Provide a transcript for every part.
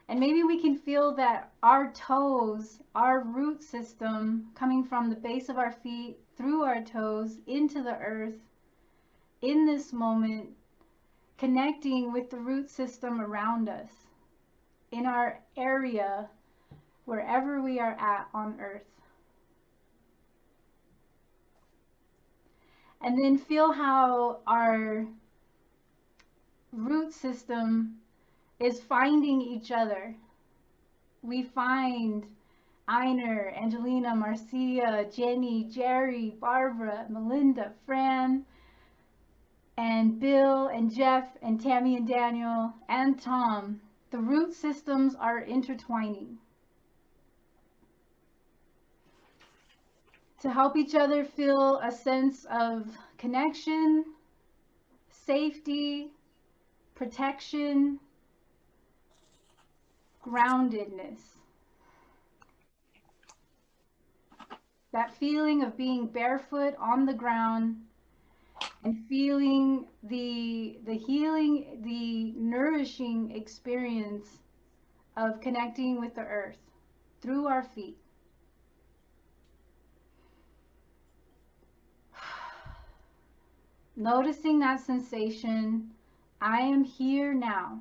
And maybe we can feel that our toes, our root system coming from the base of our feet through our toes into the earth in this moment, connecting with the root system around us in our area, wherever we are at on earth. And then feel how our root system is finding each other. We find Einer, Angelina, Marcia, Jenny, Jerry, Barbara, Melinda, Fran, and Bill, and Jeff, and Tammy, and Daniel, and Tom. The root systems are intertwining to help each other feel a sense of connection, safety, protection, groundedness. That feeling of being barefoot on the ground and feeling the healing, the nourishing experience of connecting with the earth through our feet. Noticing that sensation, I am here now.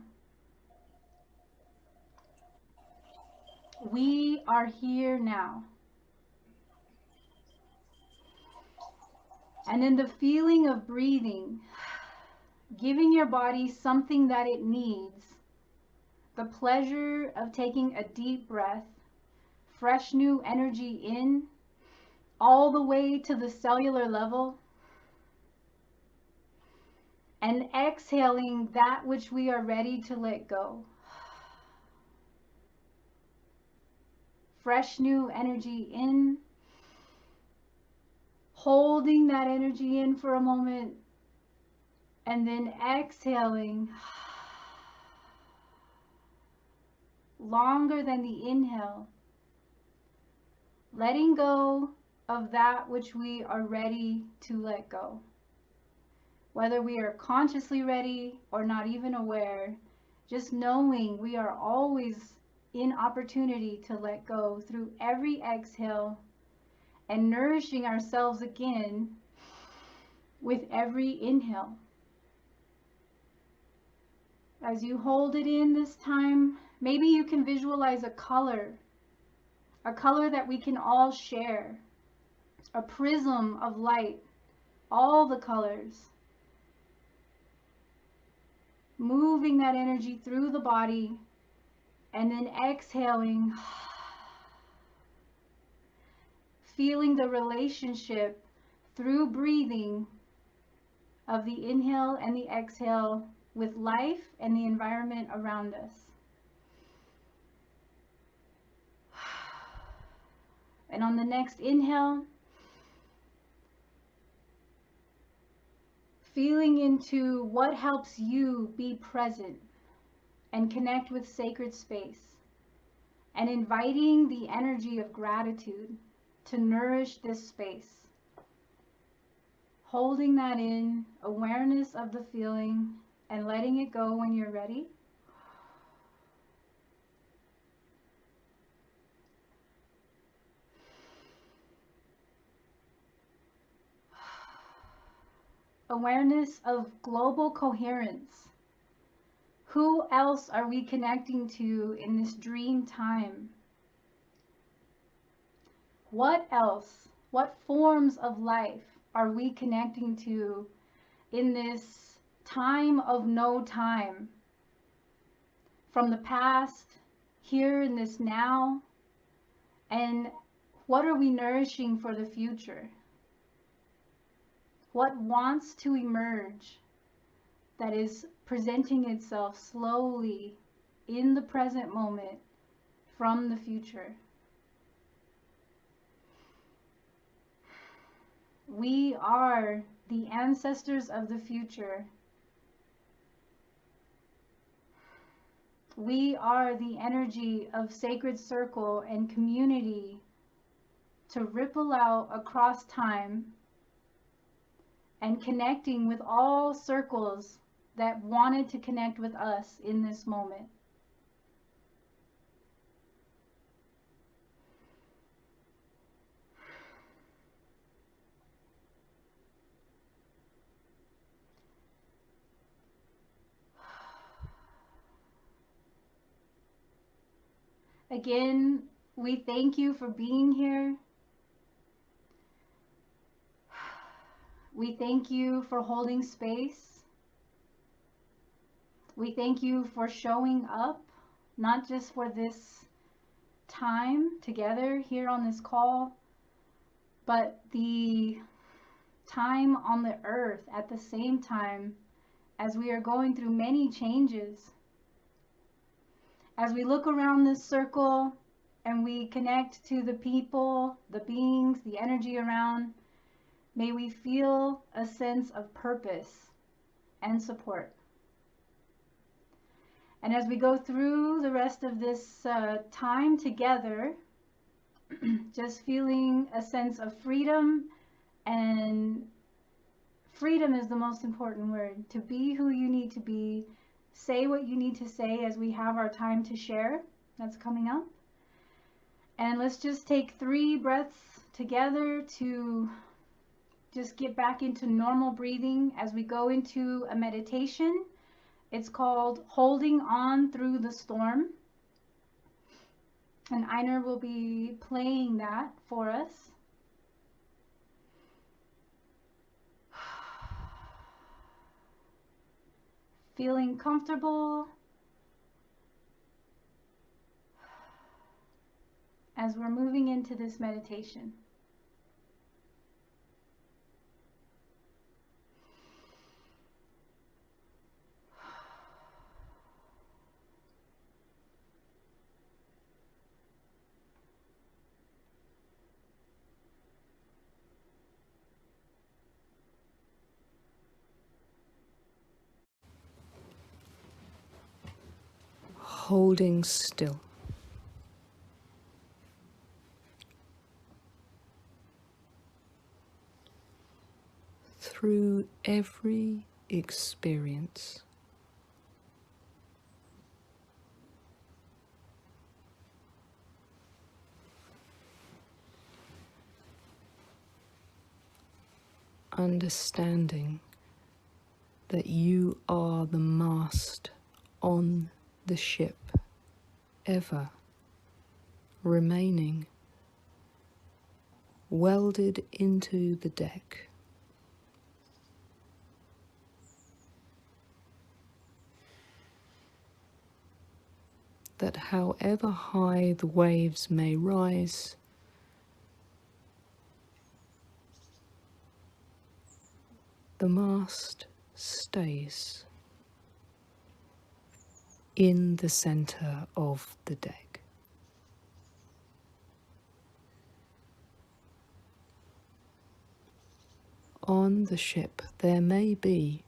We are here now. And then the feeling of breathing, giving your body something that it needs. The pleasure of taking a deep breath, fresh new energy in, all the way to the cellular level. And exhaling that which we are ready to let go. Fresh new energy in, holding that energy in for a moment, and then exhaling longer than the inhale, letting go of that which we are ready to let go. Whether we are consciously ready or not even aware, just knowing we are always in opportunity to let go through every exhale and nourishing ourselves again with every inhale. As you hold it in this time, maybe you can visualize a color that we can all share, a prism of light, all the colors, moving that energy through the body, and then exhaling, feeling the relationship through breathing of the inhale and the exhale with life and the environment around us. And on the next inhale, feeling into what helps you be present and connect with sacred space, and inviting the energy of gratitude to nourish this space. Holding that in, awareness of the feeling, and letting it go when you're ready. Awareness of global coherence. Who else are we connecting to in this dream time? What else? What forms of life are we connecting to in this time of no time? From the past, here in this now, and what are we nourishing for the future? What wants to emerge that is presenting itself slowly in the present moment from the future? We are the ancestors of the future. We are the energy of sacred circle and community to ripple out across time and connecting with all circles that wanted to connect with us in this moment. Again, we thank you for being here. We thank you for holding space. We thank you for showing up, not just for this time together here on this call, but the time on the earth at the same time as we are going through many changes. As we look around this circle and we connect to the people, the beings, the energy around, may we feel a sense of purpose and support. And as we go through the rest of this time together, just feeling a sense of freedom, and freedom is the most important word. To be who you need to be, say what you need to say as we have our time to share. That's coming up. And let's just take 3 breaths together to just get back into normal breathing as we go into a meditation. It's called Holding On Through the Storm. And Einar will be playing that for us. Feeling comfortable as we're moving into this meditation. Holding still. Through every experience, understanding that you are the mast on the ship, ever remaining welded into the deck. That however high the waves may rise, the mast stays in the center of the deck. On the ship there may be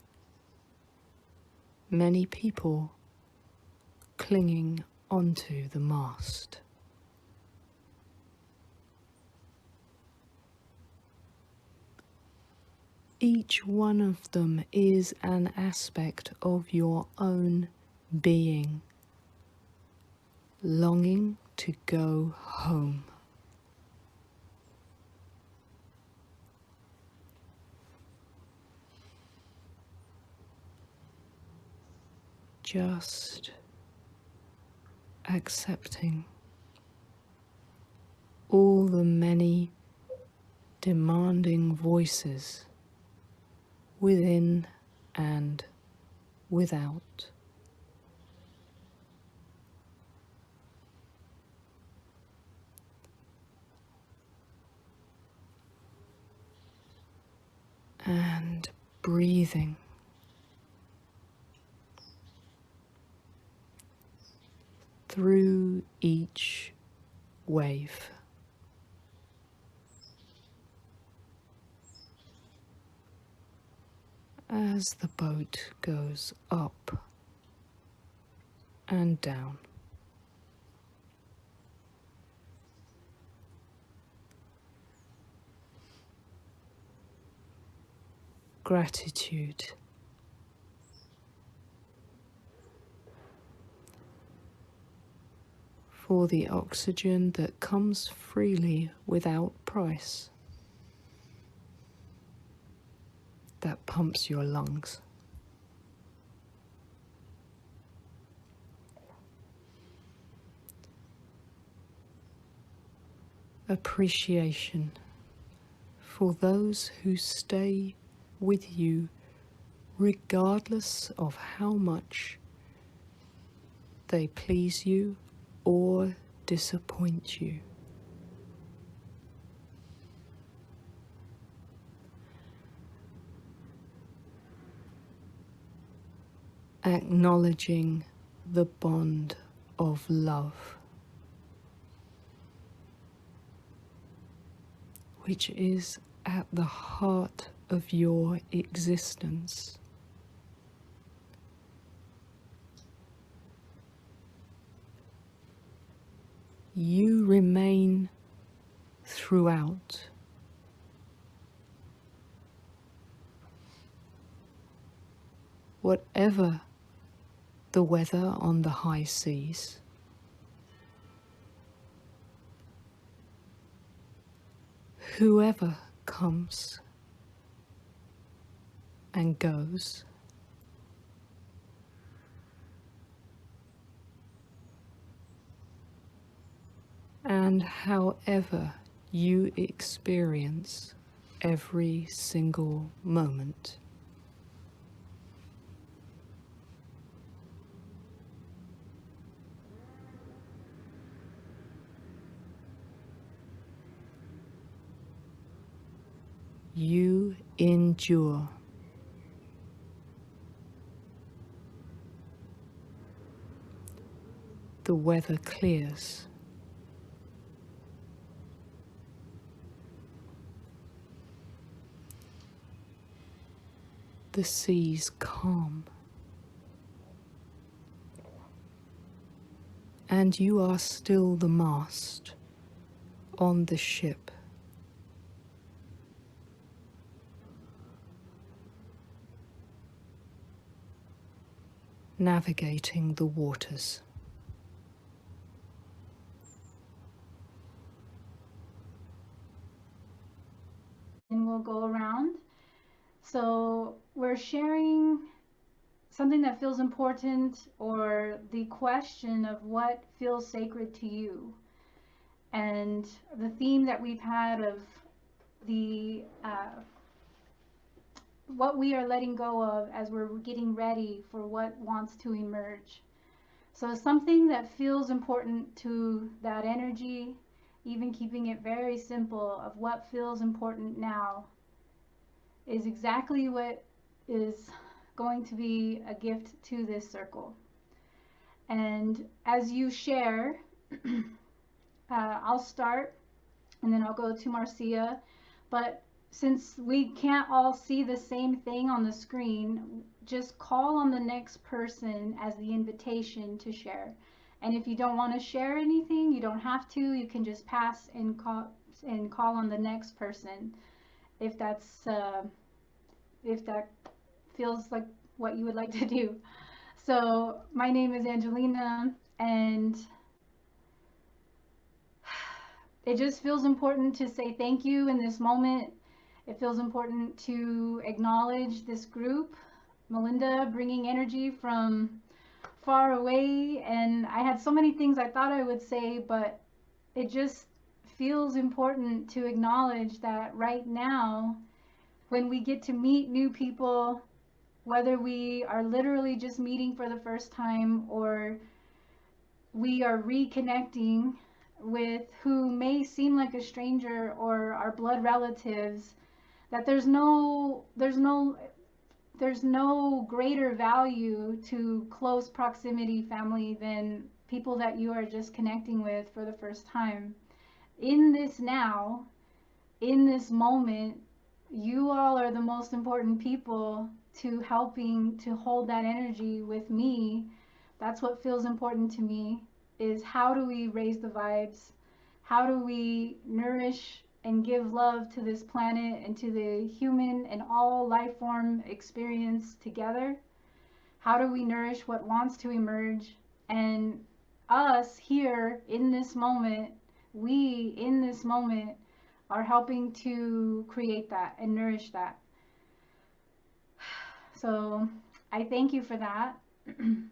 many people clinging onto the mast. Each one of them is an aspect of your own being, longing to go home. Just accepting all the many demanding voices within and without. And breathing. Through each wave. As the boat goes up and down. Gratitude for the oxygen that comes freely without price, that pumps your lungs. appreciation for those who stay with you regardless of how much they please you or disappoint you. Acknowledging the bond of love, which is at the heart of your existence. You remain throughout. Whatever the weather on the high seas, whoever comes and goes, and however you experience every single moment. You endure. The weather clears. The seas calm. And you are still the mast on the ship. Navigating the waters. And we'll go around. So we're sharing something that feels important or the question of what feels sacred to you. And the theme that we've had of the what we are letting go of as we're getting ready for what wants to emerge. So something that feels important to that energy, even keeping it very simple of what feels important now, is exactly what is going to be a gift to this circle. And as you share, I'll start and then I'll go to Marcia. But since we can't all see the same thing on the screen, just call on the next person as the invitation to share. And if you don't want to share anything, you don't have to. You can just pass and call on the next person if that feels like what you would like to do. So my name is Angelina, and it just feels important to say thank you in this moment. It feels important to acknowledge this group. Melinda bringing energy from far away, and I had so many things I thought I would say, but it just feels important to acknowledge that right now, when we get to meet new people, whether we are literally just meeting for the first time or we are reconnecting with who may seem like a stranger or our blood relatives, that there's no greater value to close proximity family than people that you are just connecting with for the first time. In this now, in this moment, you all are the most important people to helping to hold that energy with me. That's what feels important to me, is how do we raise the vibes? How do we nourish and give love to this planet and to the human and all life form experience together? How do we nourish what wants to emerge? And us here in this moment, we in this moment are helping to create that and nourish that. So I thank you for that. And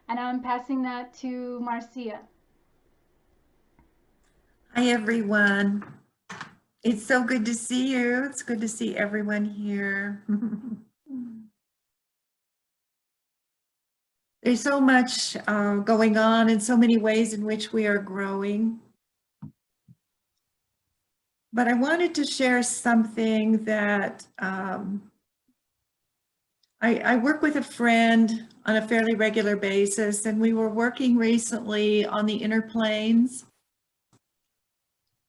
I'm passing that to Marcia. Hi, everyone. It's so good to see you. It's good to see everyone here. There's so much going on and so many ways in which we are growing. But I wanted to share something that I work with a friend on a fairly regular basis, and we were working recently on the inner planes.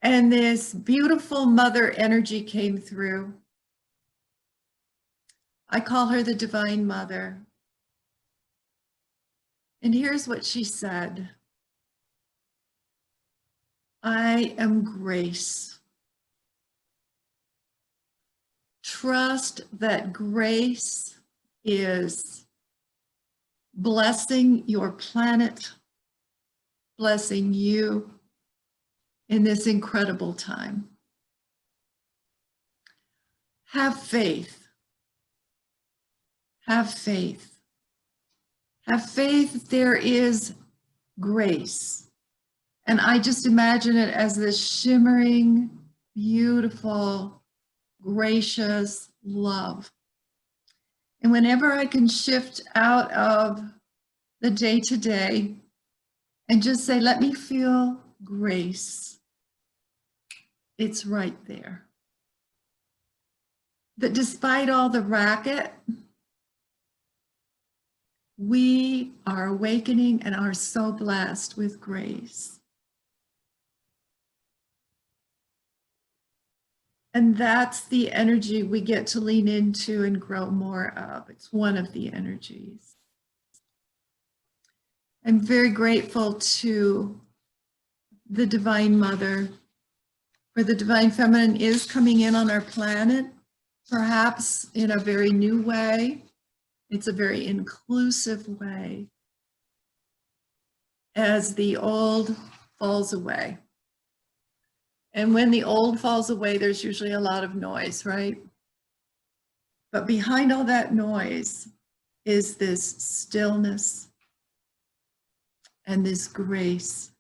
And this beautiful mother energy came through. I call her the Divine Mother. And here's what she said. I am grace. Trust that grace is blessing your planet, blessing you in this incredible time. Have faith. Have faith. Have faith there is grace. And I just imagine it as this shimmering, beautiful, gracious love. And whenever I can shift out of the day-to-day and just say, let me feel grace, it's right there. That despite all the racket, we are awakening and are so blessed with grace. And that's the energy we get to lean into and grow more of. It's one of the energies. I'm very grateful to the Divine Mother, for the Divine Feminine is coming in on our planet, perhaps in a very new way. It's a very inclusive way as the old falls away. And when the old falls away, there's usually a lot of noise, right? But behind all that noise is this stillness and this grace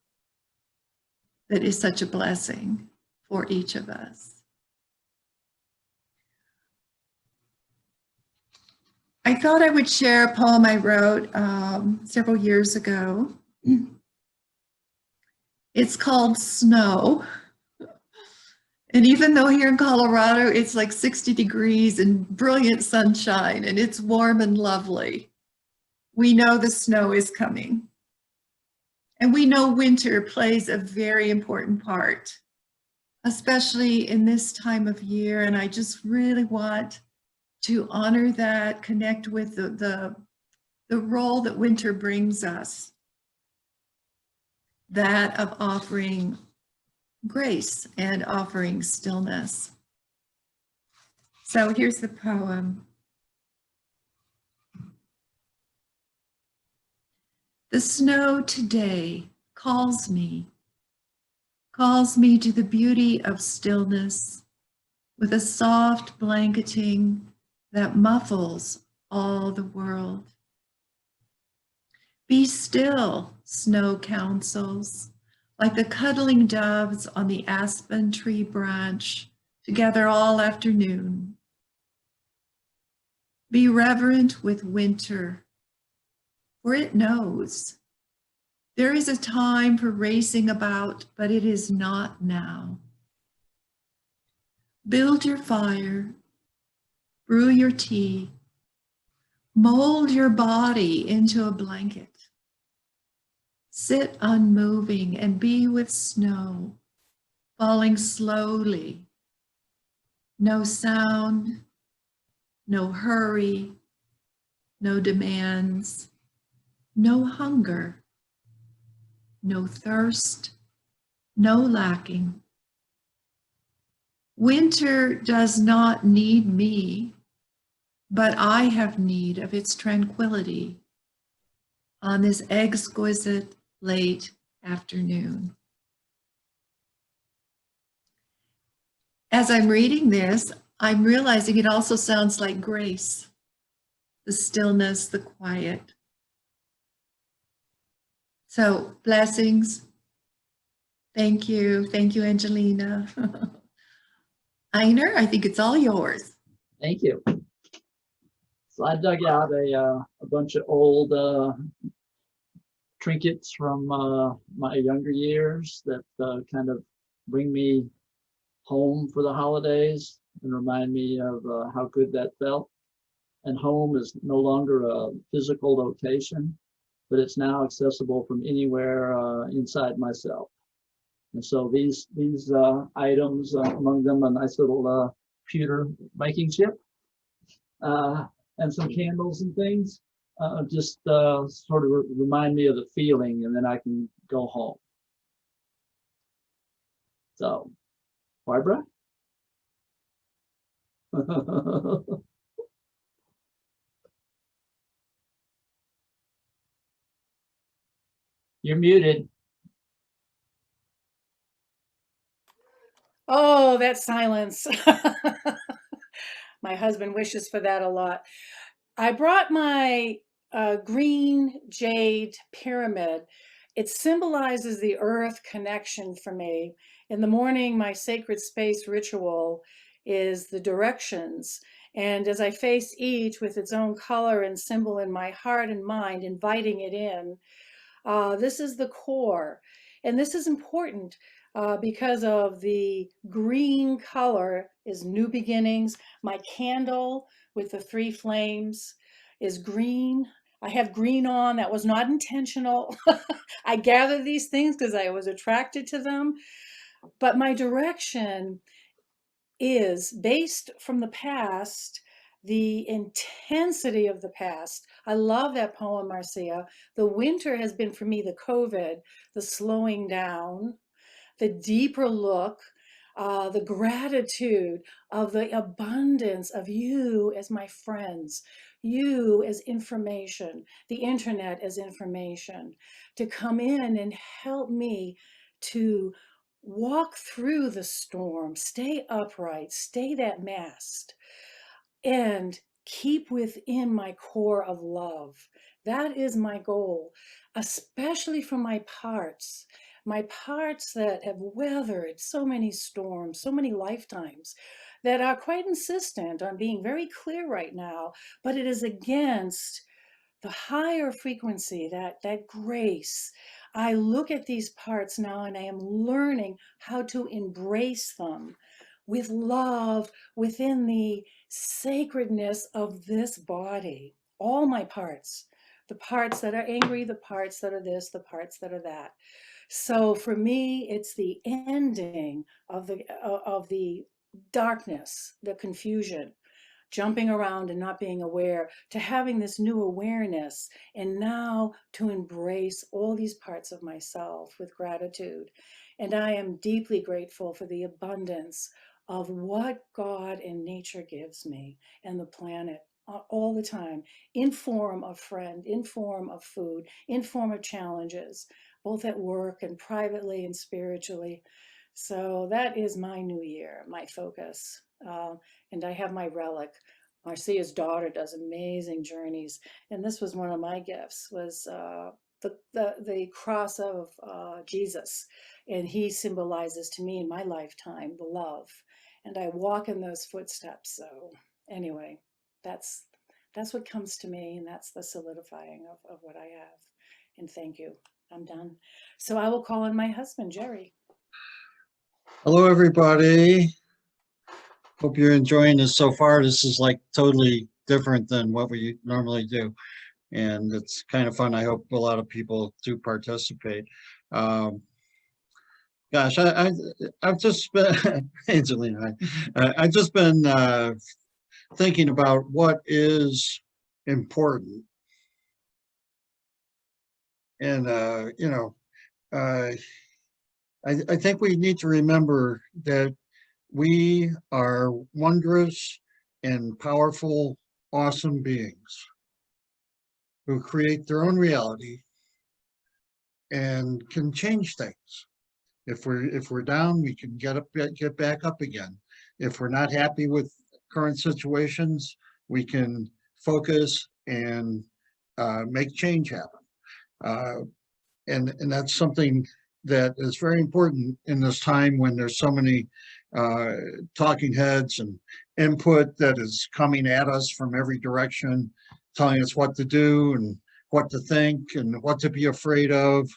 that is such a blessing for each of us. I thought I would share a poem I wrote several years ago. It's called Snow. And even though here in Colorado, it's like 60 degrees and brilliant sunshine and it's warm and lovely, we know the snow is coming. And we know winter plays a very important part, especially in this time of year. And I just really want to honor that, connect with the role that winter brings us, that of offering grace and offering stillness. So here's the poem. The snow today calls me to the beauty of stillness with a soft blanketing that muffles all the world. Be still, snow counsels, like the cuddling doves on the aspen tree branch, together all afternoon. Be reverent with winter, for it knows there is a time for racing about, but it is not now. Build your fire, brew your tea, mold your body into a blanket. Sit unmoving and be with snow, falling slowly. No sound, no hurry, no demands, no hunger, no thirst, no lacking. Winter does not need me, but I have need of its tranquility on this exquisite late afternoon. As I'm reading this, I'm realizing it also sounds like grace, the stillness, the quiet. So blessings, Thank you. Thank you, Angelina. Einer, I think it's all yours. Thank you. So I dug out a bunch of old trinkets from my younger years that kind of bring me home for the holidays and remind me of how good that felt. And home is no longer a physical location, but it's now accessible from anywhere inside myself. And so these items, among them a nice little pewter baking chip, and some candles and things, just sort of remind me of the feeling, and then I can go home. So, Barbara? You're muted. Oh, that silence. My husband wishes for that a lot. I brought my green jade pyramid. It symbolizes the earth connection for me. In the morning, my sacred space ritual is the directions. And as I face each with its own color and symbol in my heart and mind, inviting it in, this is the core. And this is important because of the green color is new beginnings. My candle with the 3 flames is green. I have green on. That was not intentional. I gathered these things because I was attracted to them. But my direction is based from the past, the intensity of the past. I love that poem, Marcia. The winter has been for me the COVID, the slowing down, the deeper look, the gratitude of the abundance of you as my friends, you as information, the internet as information, to come in and help me to walk through the storm, stay upright, stay that mast, and keep within my core of love. That is my goal, especially for my parts that have weathered so many storms, so many lifetimes, that are quite insistent on being very clear right now, but it is against the higher frequency, that grace. I look at these parts now and I am learning how to embrace them with love within the sacredness of this body. All my parts, the parts that are angry, the parts that are this, the parts that are that. So for me, it's the ending of the darkness, the confusion, jumping around and not being aware, to having this new awareness, and now to embrace all these parts of myself with gratitude. And I am deeply grateful for the abundance of what God and nature gives me and the planet all the time, in form of friend, in form of food, in form of challenges, both at work and privately and spiritually. So that is my new year, my focus. And I have my relic. Marcia's daughter does amazing journeys, and this was one of my gifts. Was the cross of Jesus, and he symbolizes to me in my lifetime the love, and I walk in those footsteps. So anyway, that's what comes to me, and that's the solidifying of what I have. And thank you. I'm done. So I will call on my husband, Jerry. Hello, everybody. Hope you're enjoying this so far. This is like totally different than what we normally do. And it's kind of fun. I hope a lot of people do participate. Gosh, I've just been, Angelina, I've just been thinking about what is important. And, I think we need to remember that we are wondrous and powerful, awesome beings who create their own reality and can change things. If we're down, we can get back up again. If we're not happy with current situations, we can focus and make change happen. And that's something that is very important in this time when there's so many talking heads and input that is coming at us from every direction, telling us what to do and what to think and what to be afraid of.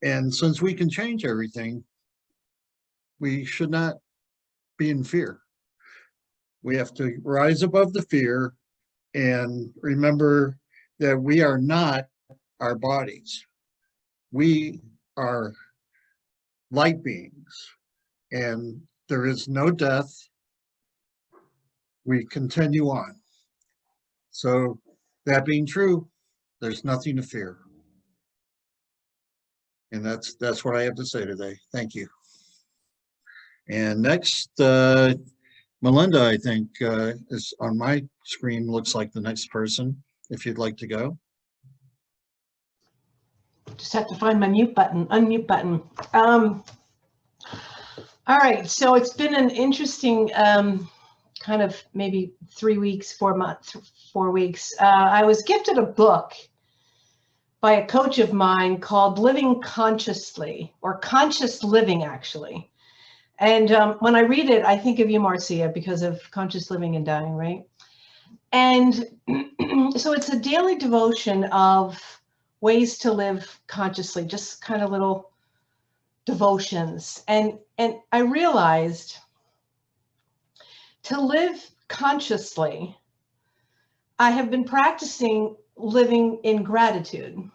And since we can change everything, we should not be in fear. We have to rise above the fear and remember that we are not our bodies. We are light beings, and there is no death. We continue on. So that being true, there's nothing to fear. And that's what I have to say today. Thank you. And next, Melinda, I think, is on my screen, looks like the next person, if you'd like to go. Just have to find my unmute button. All right, so it's been an interesting kind of maybe 3 weeks, 4 months, 4 weeks. I was gifted a book by a coach of mine called Living Consciously, or Conscious Living, actually. And when I read it, I think of you, Marcia, because of conscious living and dying, right? And so it's a daily devotion of ways to live consciously, just kind of little devotions. And I realized to live consciously, I have been practicing living in gratitude.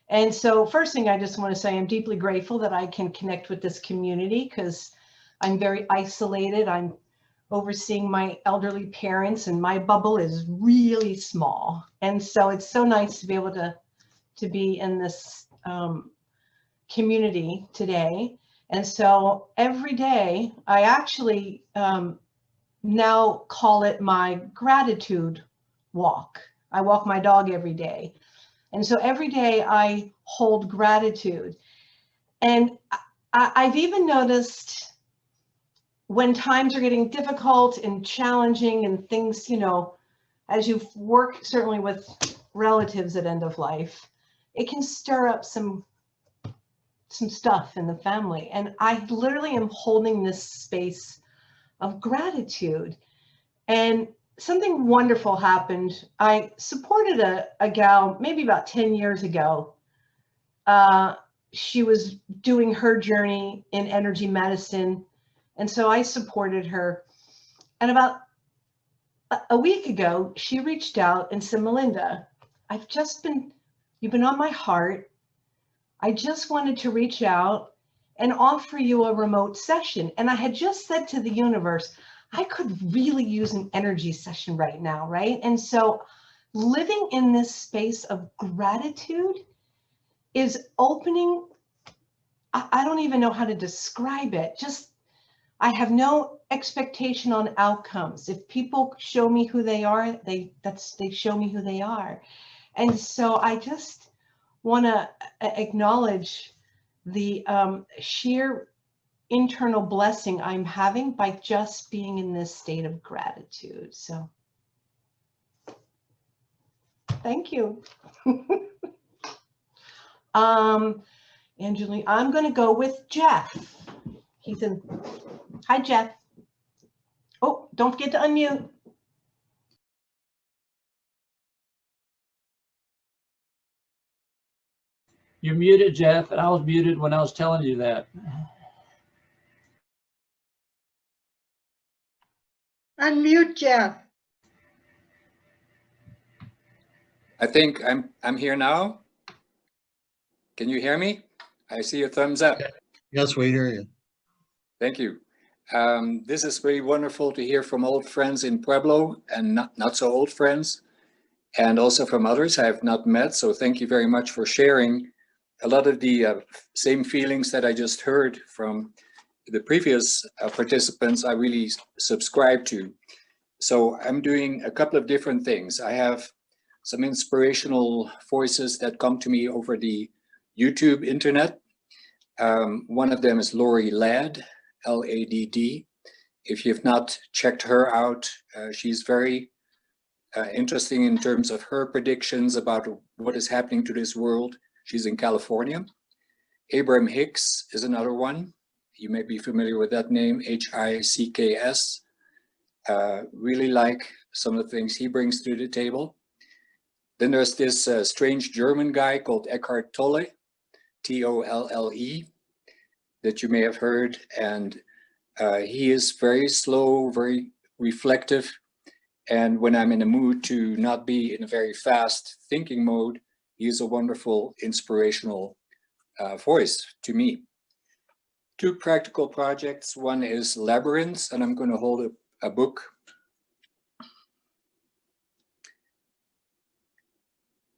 And so first thing I just want to say, I'm deeply grateful that I can connect with this community because I'm very isolated. I'm overseeing my elderly parents and my bubble is really small. And so it's so nice to be able to be in this community today. And so every day I actually now call it my gratitude walk. I walk my dog every day. And so every day I hold gratitude. And I've even noticed when times are getting difficult and challenging and things, you know, as you've worked certainly with relatives at end of life, it can stir up some stuff in the family. And I literally am holding this space of gratitude. And something wonderful happened. I supported a gal maybe about 10 years ago. She was doing her journey in energy medicine. And so I supported her. And about a week ago, she reached out and said, Melinda, you've been on my heart. I just wanted to reach out and offer you a remote session. And I had just said to the universe, I could really use an energy session right now, right? And so living in this space of gratitude is opening, I don't even know how to describe it. Just, I have no expectation on outcomes. If people show me who they are, they show me who they are. And so I just want to acknowledge the sheer internal blessing I'm having by just being in this state of gratitude. So thank you. Angeline, I'm going to go with Jeff. Hi, Jeff. Oh, don't forget to unmute. You're muted, Jeff, and I was muted when I was telling you that. Unmute, Jeff. I think I'm here now. Can you hear me? I see a thumbs up. Yes, we hear you. Thank you. This is very wonderful to hear from old friends in Pueblo and not so old friends, and also from others I have not met. So thank you very much for sharing a lot of the same feelings that I just heard from the previous participants. I really subscribe to. So I'm doing a couple of different things. I have some inspirational voices that come to me over the YouTube internet. One of them is Lori Ladd, L-A-D-D. If you've not checked her out, she's very interesting in terms of her predictions about what is happening to this world She's in California. Abraham Hicks is another one. You may be familiar with that name, Hicks. Really like some of the things he brings to the table. Then there's this strange German guy called Eckhart Tolle, Tolle, that you may have heard. And he is very slow, very reflective. And when I'm in a mood to not be in a very fast thinking mode, he is a wonderful inspirational voice to me. Two practical projects. One is Labyrinths, and I'm going to hold a book.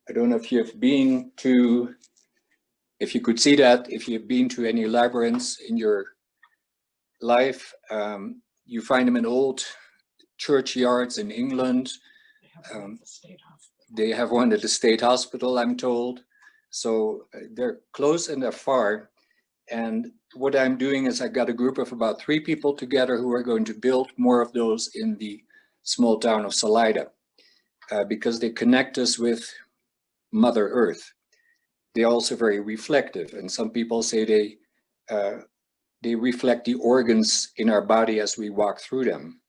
I don't know if you've been to, if you could see that, if you've been to any labyrinths in your life, you find them in old churchyards in England. They have one at the State Hospital, I'm told. So they're close and they're far. And what I'm doing is I got a group of about 3 people together who are going to build more of those in the small town of Salida, because they connect us with Mother Earth. They're also very reflective, and some people say they reflect the organs in our body as we walk through them.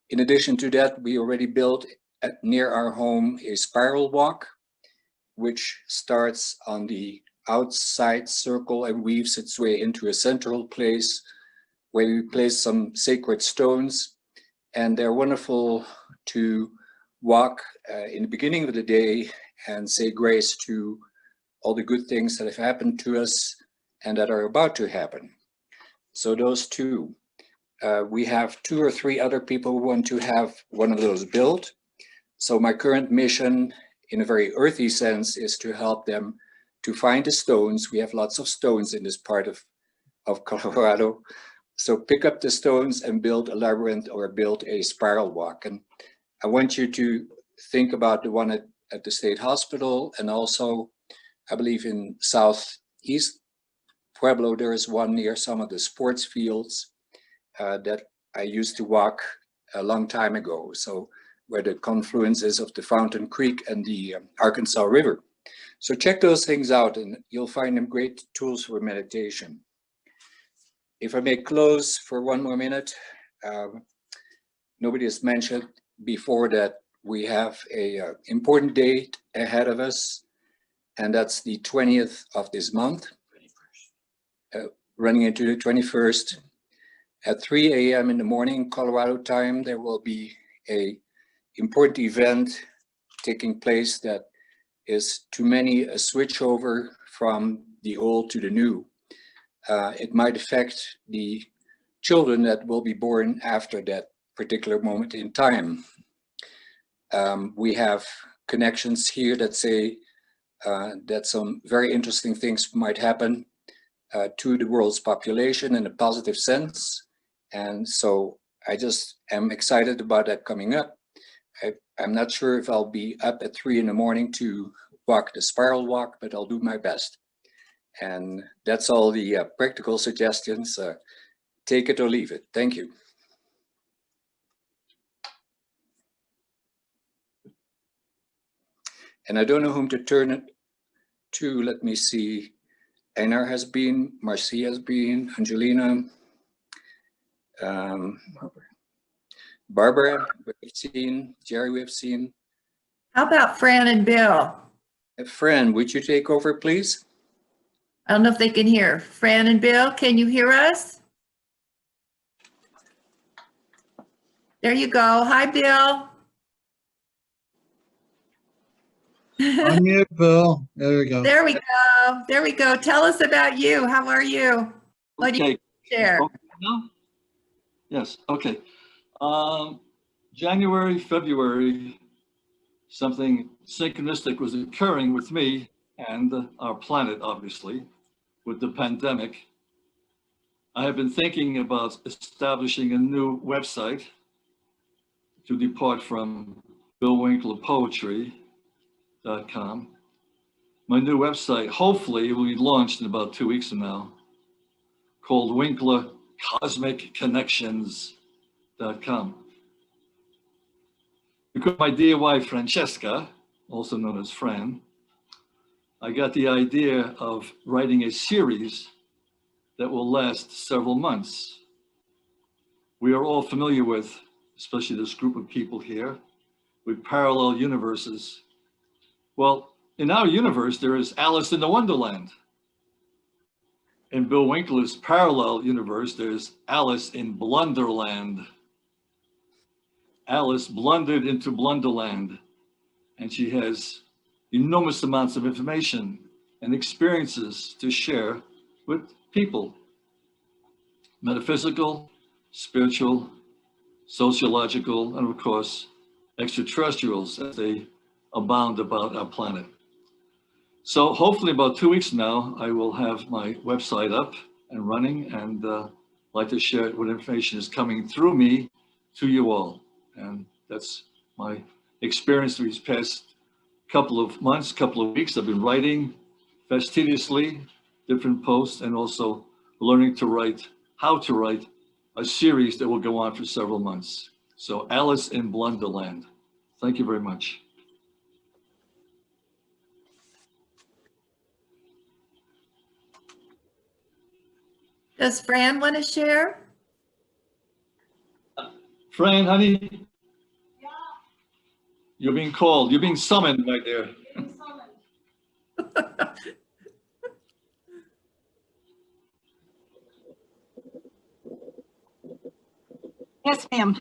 In addition to that, we already built near our home a spiral walk, which starts on the outside circle and weaves its way into a central place where we place some sacred stones, and they're wonderful to walk in the beginning of the day and say grace to all the good things that have happened to us and that are about to happen. So those two. We have 2 or 3 other people who want to have one of those built. So my current mission, in a very earthy sense, is to help them to find the stones. We have lots of stones in this part of Colorado. So pick up the stones and build a labyrinth or build a spiral walk. And I want you to think about the one at the State Hospital, and also, I believe in southeast Pueblo, there is one near some of the sports fields that I used to walk a long time ago. So where the confluence is of the Fountain Creek and the Arkansas River. So check those things out and you'll find them great tools for meditation. If I may close for one more minute, nobody has mentioned before that we have a important date ahead of us, and that's the 20th of this month, running into the 21st. At 3 a.m. in the morning, Colorado time, there will be a important event taking place that is to many a switchover from the old to the new. It might affect the children that will be born after that particular moment in time. We have connections here that say that some very interesting things might happen to the world's population in a positive sense. And so I just am excited about that coming up. I'm not sure if I'll be up at 3 in the morning to walk the spiral walk, but I'll do my best. And that's all the practical suggestions. Take it or leave it. Thank you. And I don't know whom to turn it to. Let me see. Einar has been, Marcia has been, Angelina, Barbara, we've seen, Jerry, we've seen. How about Fran and Bill? Fran, would you take over, please? I don't know if they can hear. Fran and Bill, can you hear us? There you go. Hi, Bill. Unmute, Bill. There we go. There we go. There we go. Tell us about you. How are you? What do you share? Okay. No? Yes. Okay. January, February, something synchronistic was occurring with me and our planet, obviously, with the pandemic. I have been thinking about establishing a new website to depart from Bill Winkler Poetry.com. My new website, hopefully, will be launched in about 2 weeks from now, called Winkler Cosmic Connections.com. Because my dear wife, Francesca, also known as Fran, I got the idea of writing a series that will last several months. We are all familiar with, especially this group of people here, with parallel universes. Well, in our universe, there is Alice in the Wonderland. In Bill Winkler's parallel universe, there's Alice in Blunderland. Alice blundered into Blunderland, and she has enormous amounts of information and experiences to share with people. Metaphysical, spiritual, sociological, and of course, extraterrestrials as they abound about our planet. So hopefully about 2 weeks from now, I will have my website up and running, and like to share what information is coming through me to you all. And that's my experience these past couple of months, couple of weeks. I've been writing fastidiously different posts, and also learning to write, how to write a series that will go on for several months. So Alice in Blunderland. Thank you very much. Does Fran want to share? Fran, honey. Yeah. You're being called. You're being summoned right there. Yes, ma'am.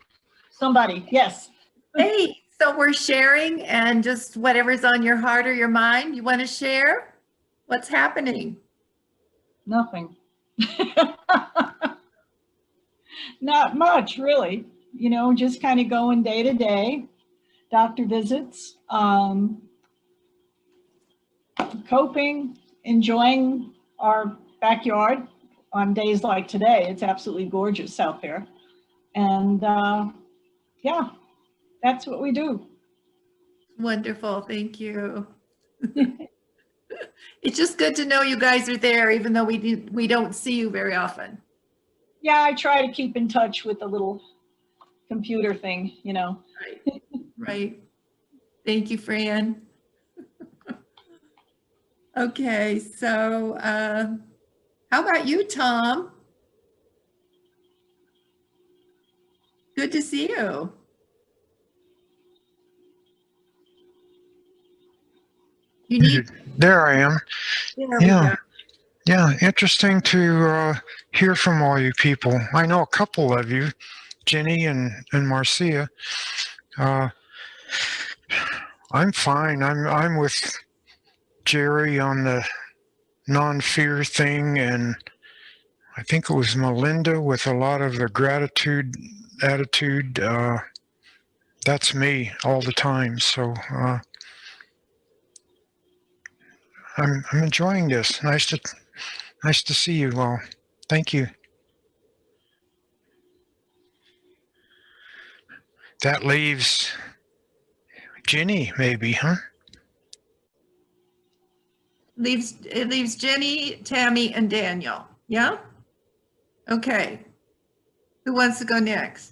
Somebody, yes. Hey, so we're sharing, and just whatever's on your heart or your mind, you want to share? What's happening? Nothing. Not much, really. You know, just kind of going day to day. Doctor visits, coping, enjoying our backyard on days like today. It's absolutely gorgeous out there. And yeah, that's what we do. Wonderful, thank you. It's just good to know you guys are there, even though we don't see you very often. Yeah, I try to keep in touch with the little computer thing, you know. Right, right. Thank you, Fran. Okay, so how about you, Tom? Good to see you. You need. There I am. There we Yeah. go. Yeah, interesting to hear from all you people. I know a couple of you, Jenny and Marcia. I'm fine. I'm with Jerry on the non-fear thing, and I think it was Melinda with a lot of the gratitude attitude. That's me all the time. So I'm enjoying this. Nice to see you all. Thank you. That leaves Jenny, maybe, huh? It leaves Jenny, Tammy, and Daniel. Yeah? Okay. Who wants to go next?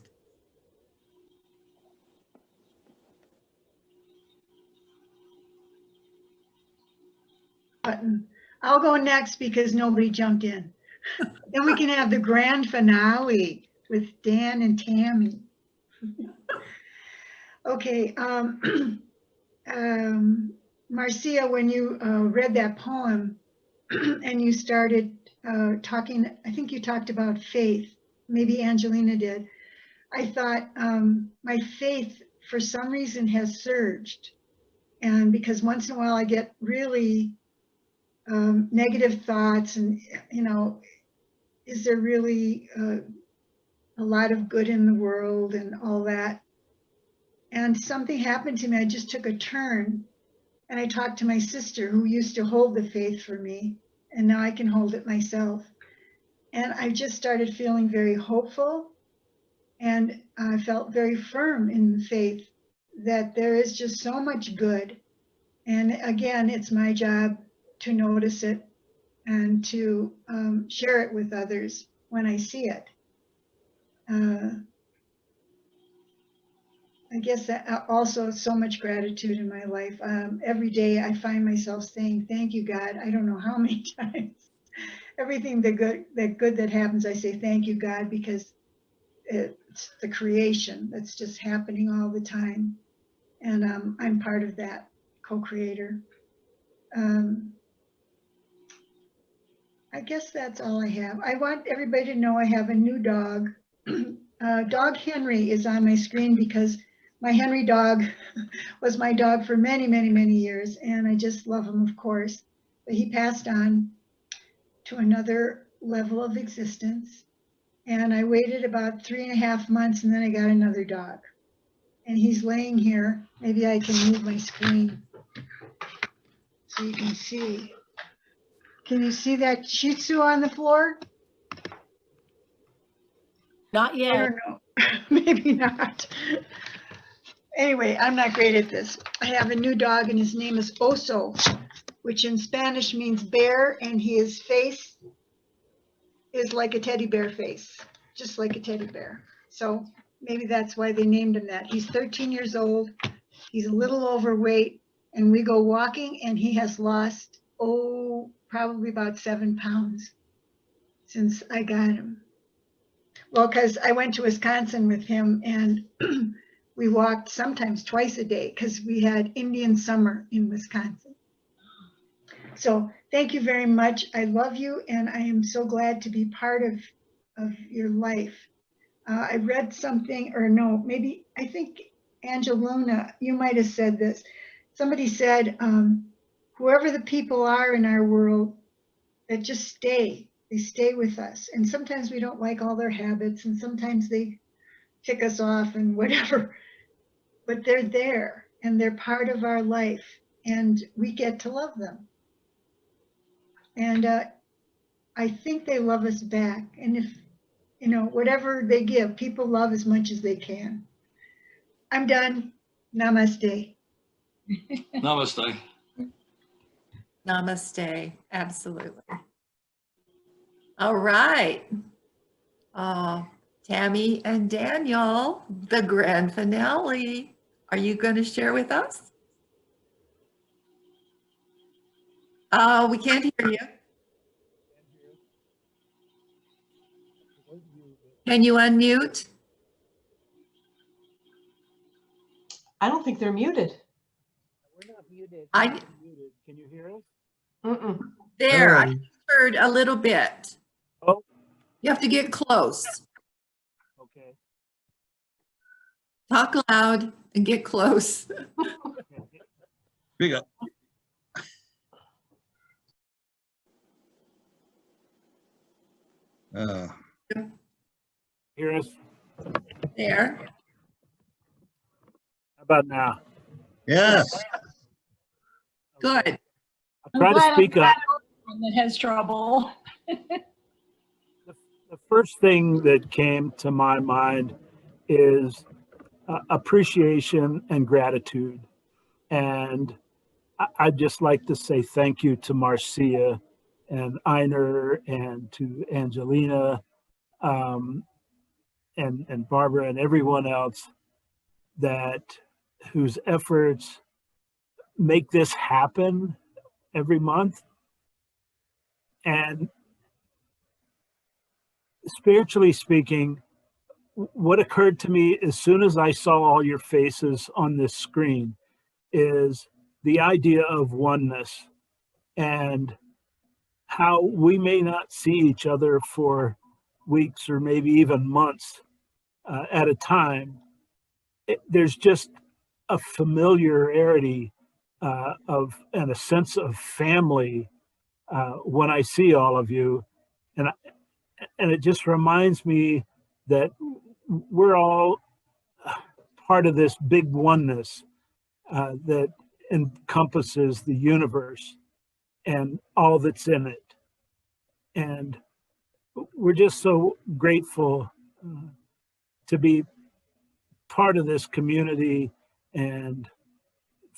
Button. I'll go next because nobody jumped in. Then we can have the grand finale with Dan and Tammy. Okay. Marcia, when you read that poem and you started talking, I think you talked about faith. Maybe Angelina did. I thought my faith for some reason has surged. And because once in a while I get really negative thoughts and, you know, is there really a lot of good in the world and all that? And something happened to me. I just took a turn and I talked to my sister who used to hold the faith for me, and now I can hold it myself. And I just started feeling very hopeful, and I felt very firm in the faith that there is just so much good. And again, it's my job to notice it and to share it with others when I see it. I guess that also so much gratitude in my life. Every day I find myself saying, thank you, God. I don't know how many times. Everything that happens, I say, thank you, God, because it's the creation that's just happening all the time. And I'm part of that, co-creator. I guess that's all I have. I want everybody to know I have a new dog. Dog Henry is on my screen because my Henry dog was my dog for many, many, many years. And I just love him, of course. But he passed on to another level of existence. And I waited about 3.5 months and then I got another dog. And he's laying here. Maybe I can move my screen so you can see. Can you see that Shih Tzu on the floor? Not I yet. don't know. Maybe not. Anyway, I'm not great at this. I have a new dog and his name is Oso, which in Spanish means bear, and his face is like a teddy bear face, just like a teddy bear. So maybe that's why they named him that. He's 13 years old. He's a little overweight, and we go walking and he has lost, probably about 7 pounds since I got him. Well, because I went to Wisconsin with him and we walked sometimes twice a day because we had Indian summer in Wisconsin. So thank you very much. I love you and I am so glad to be part of your life. I read something, or no, maybe, I think Angelina, you might have said this. Somebody said, whoever the people are in our world, that just stay. They stay with us. And sometimes we don't like all their habits and sometimes they tick us off and whatever, but they're there and they're part of our life and we get to love them. And I think they love us back. And if, whatever they give, people love as much as they can. I'm done. Namaste. Namaste. Namaste. Absolutely. All right. Tammy and Daniel, the grand finale. Are you going to share with us? We can't hear you. Can you unmute? I don't think they're muted. We're not muted. Can you hear us? Mm-mm. There, I Oh. heard a little bit. Oh. You have to get close. Okay. Talk loud and get close. Big up. Hear us? There. How about now? Yes. Good. I'll try to speak up. That has trouble. The first thing that came to my mind is appreciation and gratitude. And I'd just like to say thank you to Marcia and Einar and to Angelina and Barbara and everyone else whose efforts make this happen every month. And spiritually speaking, what occurred to me as soon as I saw all your faces on this screen is the idea of oneness and how we may not see each other for weeks or maybe even months at a time. There's just a familiarity and a sense of family when I see all of you. And it just reminds me that we're all part of this big oneness that encompasses the universe and all that's in it. And we're just so grateful to be part of this community and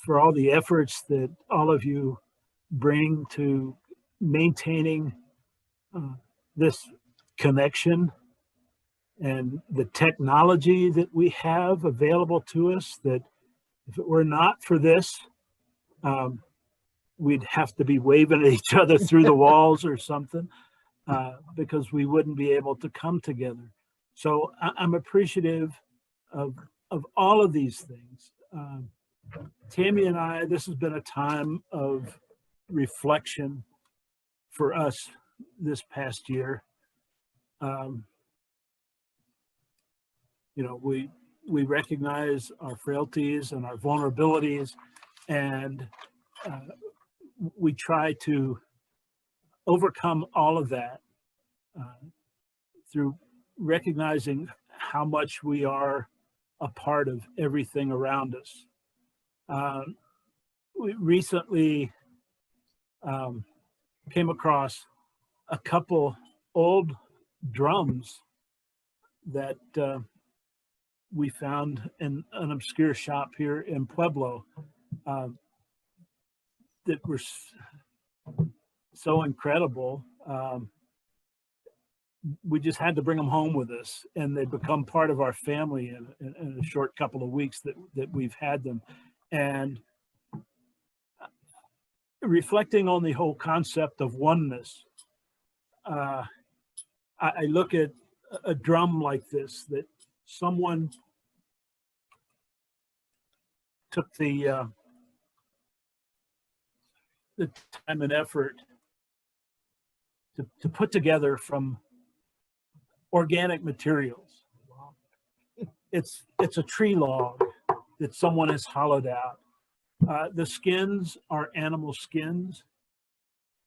for all the efforts that all of you bring to maintaining this connection. and the technology that we have available to us, that if it were not for this, we'd have to be waving at each other through the walls or something, because we wouldn't be able to come together. So I'm appreciative of all of these things. Tammy and I, this has been a time of reflection for us this past year. You know, we recognize our frailties and our vulnerabilities, and we try to overcome all of that through recognizing how much we are a part of everything around us. We recently came across a couple old drums that we found in an obscure shop here in Pueblo that were so incredible. We just had to bring them home with us, and they become part of our family in a short couple of weeks that we've had them. And reflecting on the whole concept of oneness, I look at a drum like this, that someone took the time and effort to put together from organic materials. It's a tree log that someone has hollowed out. The skins are animal skins.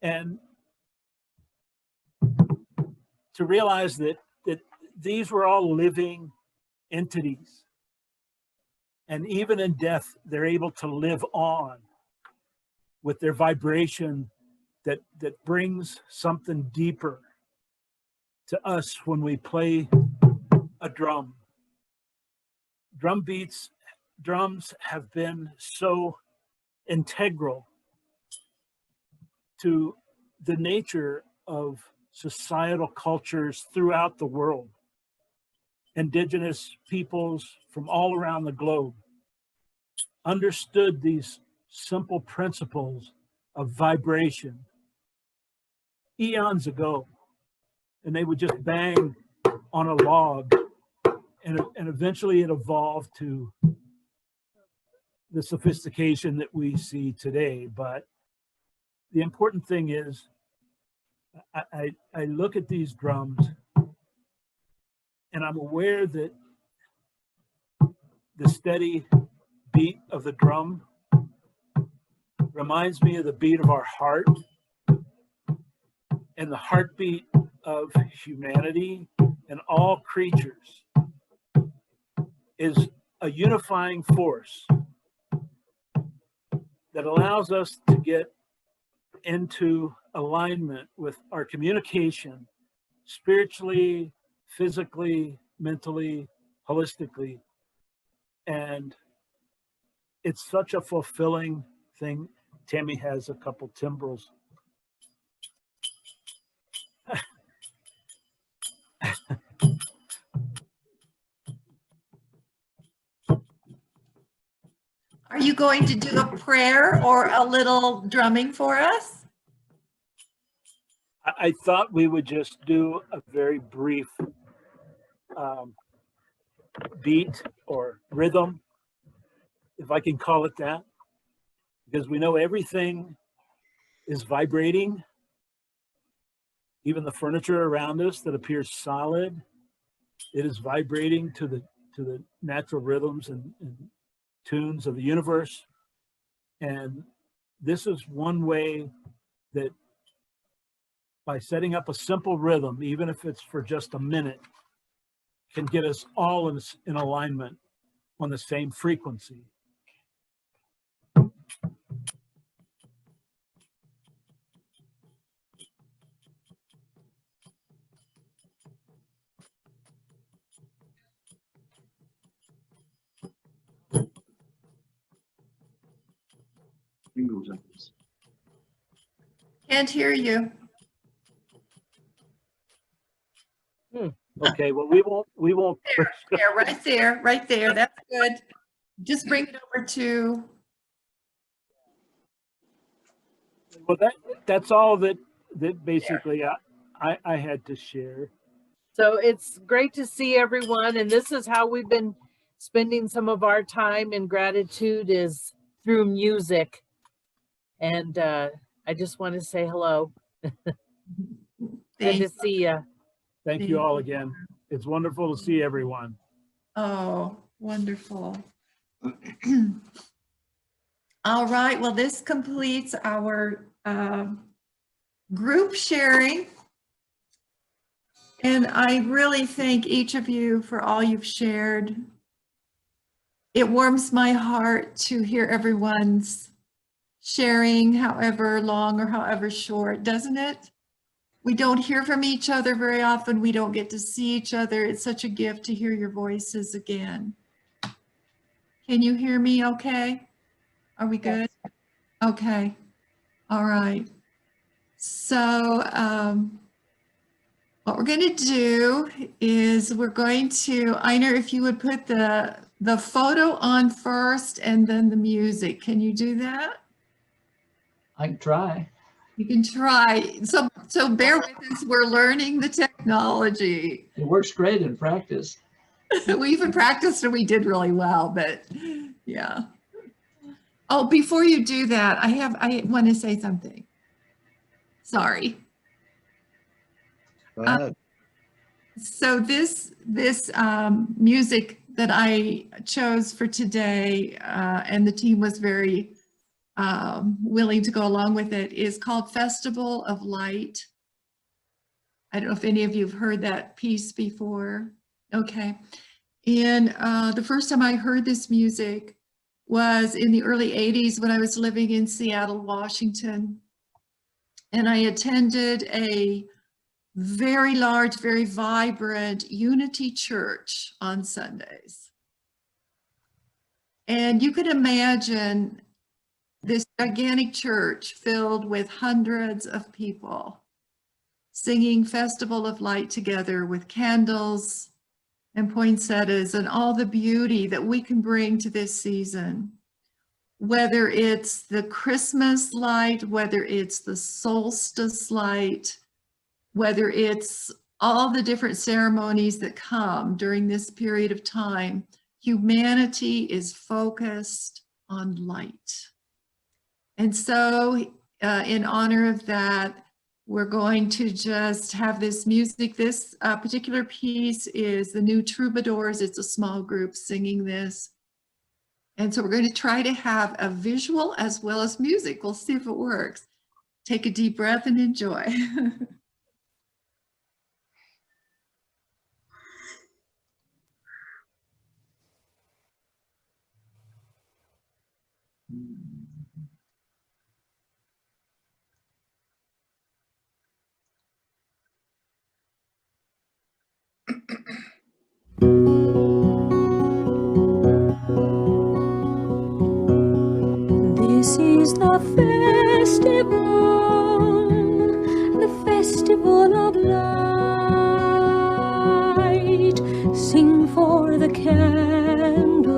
And to realize that these were all living entities. And even in death, they're able to live on with their vibration that brings something deeper to us when we play a drum. Drums have been so integral to the nature of societal cultures throughout the world. Indigenous peoples from all around the globe understood these simple principles of vibration eons ago, and they would just bang on a log, and eventually it evolved to the sophistication that we see today. But the important thing is, I look at these drums and I'm aware that the steady beat of the drum reminds me of the beat of our heart and the heartbeat of humanity and all creatures is a unifying force that allows us to get into alignment with our communication spiritually, physically, mentally, holistically. And it's such a fulfilling thing. Tammy has a couple timbrels. Are you going to do a prayer or a little drumming for us? I thought we would just do a very brief beat or rhythm, if I can call it that, because we know everything is vibrating, even the furniture around us that appears solid, it is vibrating to the natural rhythms and tunes of the universe. And this is one way that by setting up a simple rhythm, even if it's for just a minute, can get us all in alignment on the same frequency. Can't hear you. Okay, well, we won't We won't. There, right there. That's good. Just bring it over to. Well, that's all that basically I had to share. So it's great to see everyone, and this is how we've been spending some of our time in gratitude is through music. And I just want to say hello. Good to see you. Thank you all again. It's wonderful to see everyone. Oh, wonderful. All right, well, this completes our group sharing. And I really thank each of you for all you've shared. It warms my heart to hear everyone's sharing, however long or however short, doesn't it? We don't hear from each other very often. We don't get to see each other. It's such a gift to hear your voices again. Can you hear me okay? Are we good? Okay. All right. So what we're going to do is we're going to, Einar, if you would put the photo on first and then the music. Can you do that? I can try. You can try. So bear with us. We're learning the technology. It works great in practice. We even practiced and we did really well, but yeah. Oh, before you do that, I want to say something. Sorry. Go ahead. So this music that I chose for today, and the team was very willing to go along with it, is called Festival of Light. I don't know if any of you have heard that piece before. Okay. And the first time I heard this music was in the early 80s when I was living in Seattle, Washington. And I attended a very large, very vibrant Unity Church on Sundays. And you could imagine this gigantic church filled with hundreds of people singing Festival of Light together with candles and poinsettias and all the beauty that we can bring to this season. Whether it's the Christmas light, whether it's the solstice light, whether it's all the different ceremonies that come during this period of time, humanity is focused on light. And so in honor of that, we're going to just have this music. This particular piece is the New Troubadours. It's a small group singing this. And so we're going to try to have a visual as well as music. We'll see if it works. Take a deep breath and enjoy. This is the festival of light. Sing for the candles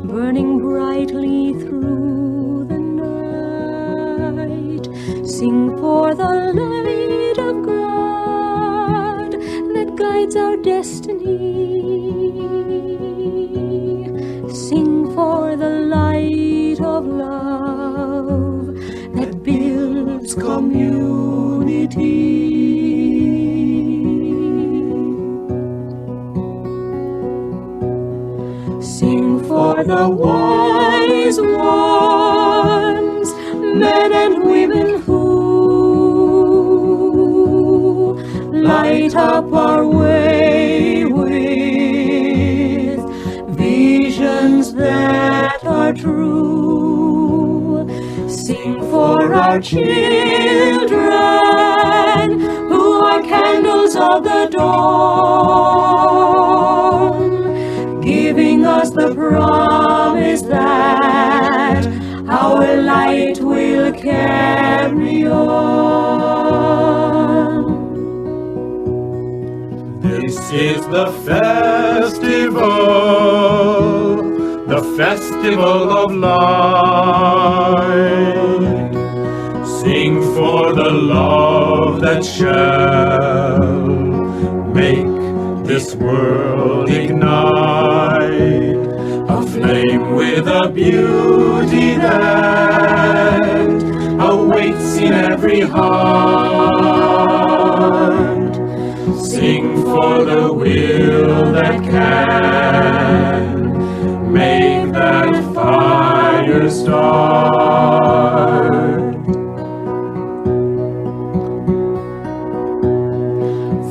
burning brightly through the night. Sing for the light of God that guides our destiny. Sing for the light of love that builds community. Sing for the wise ones, men and women who light up our way with visions that are true. Sing for our children who are candles of the dawn, giving us the promise that our light will carry on. This 'Tis the festival of light. Sing for the love that shall make this world ignite, aflame with a beauty that awaits in every heart. Sing for the will that can make that fire start.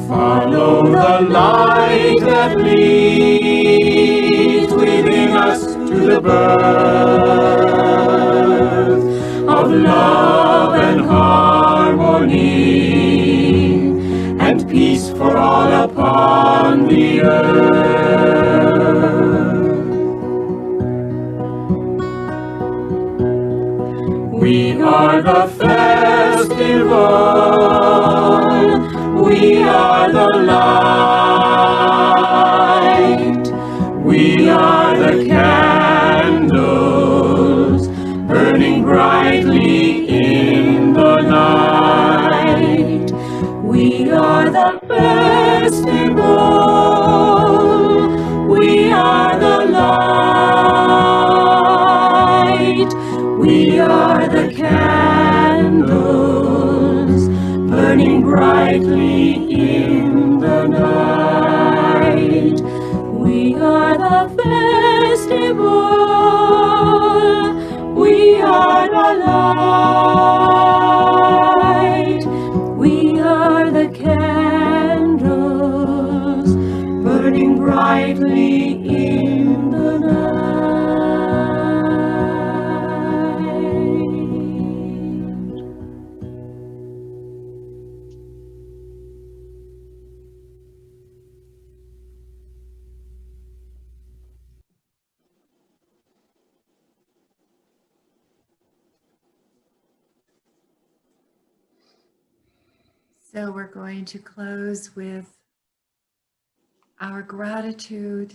Follow the light that leads within us to the birth of love and harmony and peace for all upon the earth. We are the festival, we are the light, we are the candles burning brightly in the night. We are the festival, we are the light, we are the candles burning brightly in the night. We are the festival, we are the light, we are the candles burning brightly in the night. So we're going to close with our gratitude.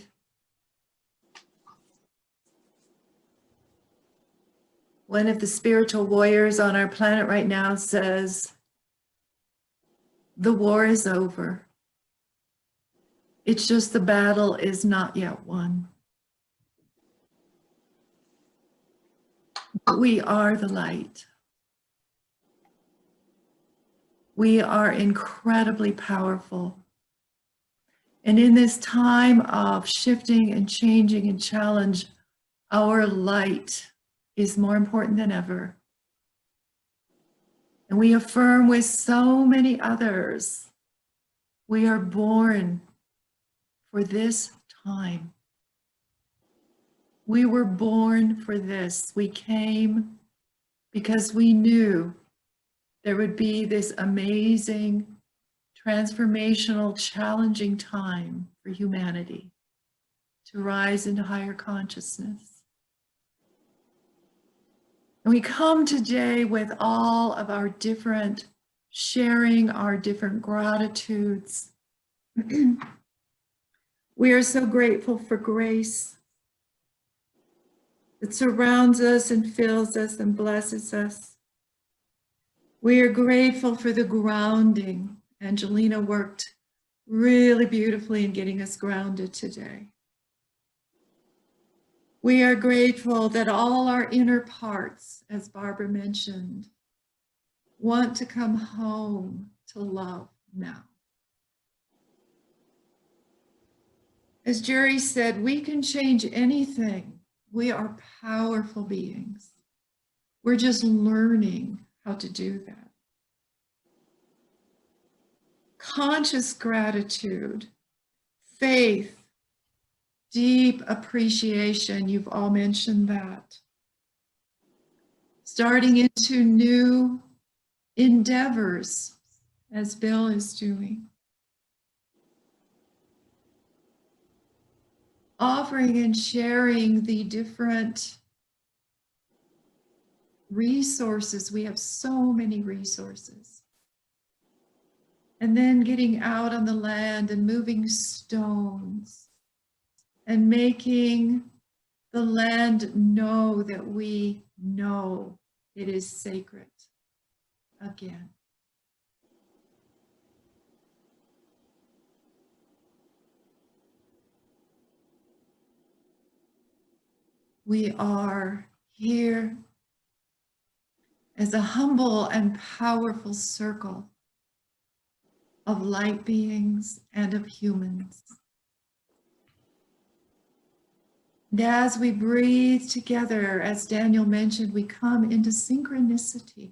One of the spiritual warriors on our planet right now says, the war is over. It's just the battle is not yet won. We are the light. We are incredibly powerful. And in this time of shifting and changing and challenge, our light is more important than ever. And we affirm with so many others, we are born for this time. We were born for this. We came because we knew there would be this amazing, transformational, challenging time for humanity to rise into higher consciousness. And we come today with all of our different, sharing our different gratitudes. We are so grateful for grace that surrounds us and fills us and blesses us. We are grateful for the grounding. Angelina worked really beautifully in getting us grounded today. We are grateful that all our inner parts, as Barbara mentioned, want to come home to love now. As Jerry said, we can change anything. We are powerful beings. We're just learning how to do that. Conscious gratitude, faith, deep appreciation, you've all mentioned that. Starting into new endeavors, as Bill is doing. Offering and sharing the different resources. We have so many resources. And then getting out on the land and moving stones and making the land know that we know it is sacred again. We are here as a humble and powerful circle of light beings and of humans. And as we breathe together, as Daniel mentioned, we come into synchronicity.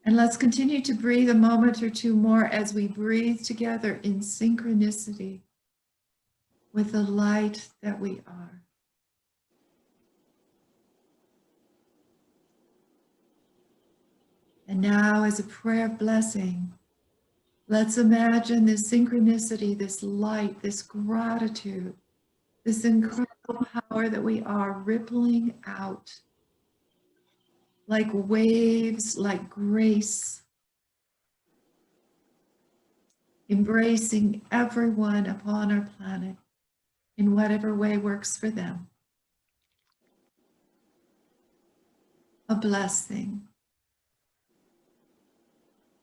And let's continue to breathe a moment or two more as we breathe together in synchronicity with the light that we are. And now, as a prayer of blessing, let's imagine this synchronicity, this light, this gratitude, this incredible power that we are rippling out like waves, like grace, embracing everyone upon our planet in whatever way works for them. A blessing.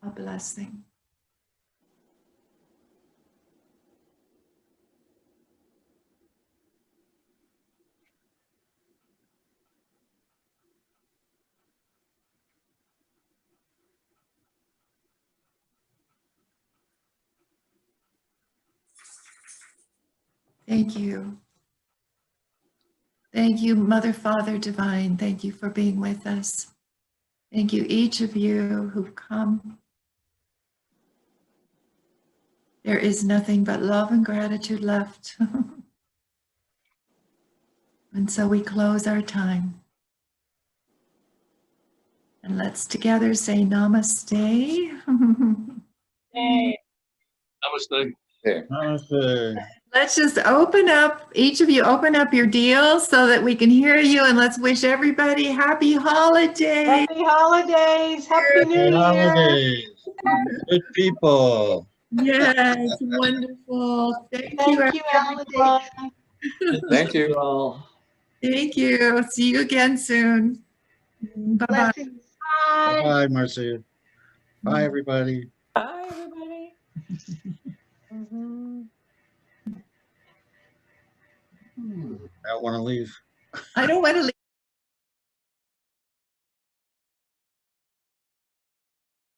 A blessing. Thank you. Thank you, Mother, Father Divine. Thank you for being with us. Thank you, each of you who've come. There is nothing but love and gratitude left. And so we close our time. And let's together say namaste. Hey. Namaste. Namaste. Let's just open up, each of you open up your deals so that we can hear you, and let's wish everybody happy holidays. Happy holidays. Happy New Happy Year. holidays. Good people. Yes, wonderful. Thank you, Thank you, everybody. everyone. Thank you. all. Thank you. See you again soon. Bye-bye. Blessings. Bye. Bye, Marcia. Bye, everybody. Bye, everybody. I don't want to leave. I don't want to leave.